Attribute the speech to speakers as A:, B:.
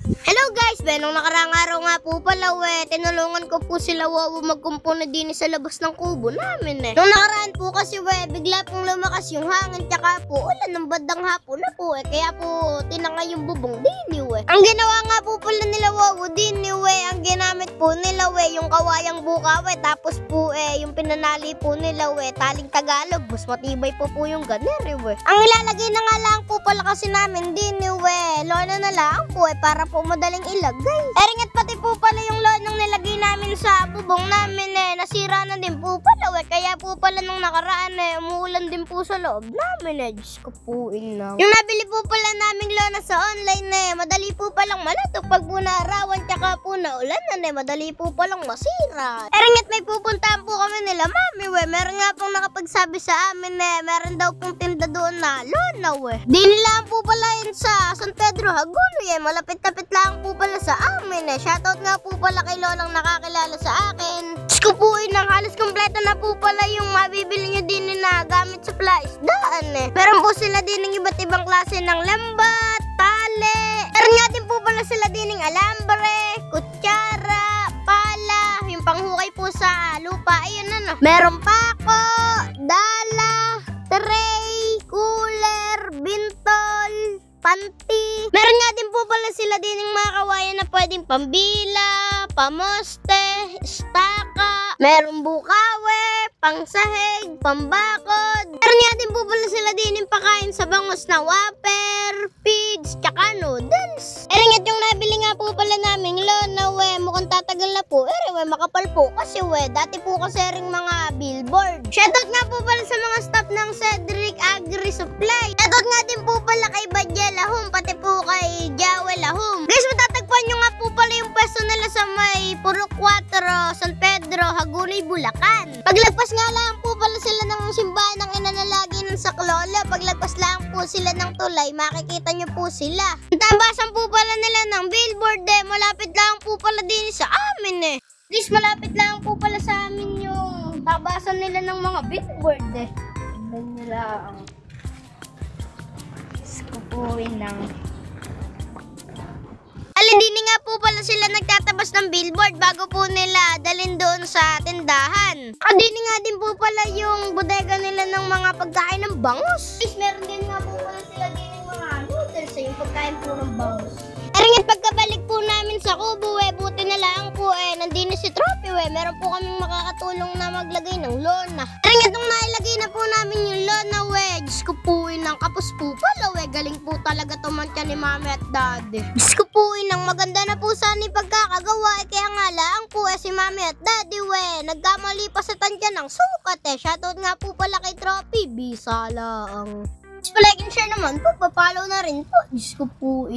A: Hello guys, nung nakarang araw nga po pala tinulungan ko po sila magkumpuna din sa labas ng kubo namin Nung nakaraan po kasi bigla pong lumakas yung hangin tsaka po ulan ng bandang hapon na po kaya po tinangay yung bubong din Ang ginawa nga po pala nila din ang ginamit po nila yung kawayang buka tapos po yung pinanali po nila taling Tagalog, mas matibay po yung ganere Ang ilalagay na nga lang po pala kasi namin din lona na lang po para po madaling ilagay. Eringat pati po pala yung lonang nilagay namin sa bubong namin nasira na din po pala kaya po pala nung nakaraan umuulan din po sa loob namin Diyos ko po lang. Yung nabili po pala naming lona sa online madali po palang malatok pag po naarawan tsaka po naulan madali po palang masira. Eringat may pupuntahan po kami nila mami meron nga pong nakapagsabi sa amin meron daw pong tinda doon na lona di nila po pala yun sa San Pedro Hagono malapit-lapit lang po pala sa amin Shoutout nga po pala kay lolang nakakilala sa akin. Diyos ko po halos kompleto na po pala yung mabibili nyo din na gamit sa plaisdaan Meron po sila din ng iba't ibang klase ng lambat, tali. Meron nga din po pala sila din ng alambre, kutsara, pala, yung panghukay po sa lupa. Ayun Meron pako, dala, tray, cooler, bintol, panty. Meron nga din po pala sila din ng mga kawayan na pwedeng pambila, pamoste, staka, meron bukawe, pangsahig, pambakod. Meron nga din po pala sila din yung pakain sa bangus na whopper, pigs, tsaka noodles. Eringat yung nabili nga po pala naming lona mukhang tatagal na po. Makapal po kasi dati po kasi ring mga billboard. Shoutout nga po pala sa mga staff ng Cedric Agri Supply. Shoutout nga din po pala kay Badya Lahum, pati po kay Jawe Lahum. Guys, matatagpuan nyo nga po pala yung pwesto nila sa may Purok 4, San Pedro, Hagonoy, Bulacan. Paglagpas nga lang po pala sila ng simbahan ng inanalagi ng Saklola. Paglagpas lang po sila ng tulay, makikita nyo po sila. Ang tambasan po pala nila ng billboard malapit lang po pala din sa amin Guys, malapit lang po pala sa amin yung tabasan nila ng mga billboard Tignan nyo lang. Skupuin lang. Alindini nga po pala sila nagtatabas ng billboard bago po nila dalhin doon sa tindahan. Kadini nga din po pala yung bodega nila ng mga pagkain ng bangus. Guys, meron din nga po pala sila din ng mga noodles yung pagkain po ng bangus. Eringat pagkabalik po namin sa kubo buti na lang po nandini si Trophy meron po kaming makakatulong na maglagay ng lona. Eringat nung nailagay na po namin yung lona Diyos ko po kapos po pala galing po talaga tumantya ni mami at daddy. Diyos ko po maganda na po sana yung pagkakagawa kaya nga lang po si mami at daddy nagkamali pa sa tantya ng sukat Shoutout nga po pala kay Trophy, bisa lang. Like and share naman po, papalo na rin po. Diyos ko po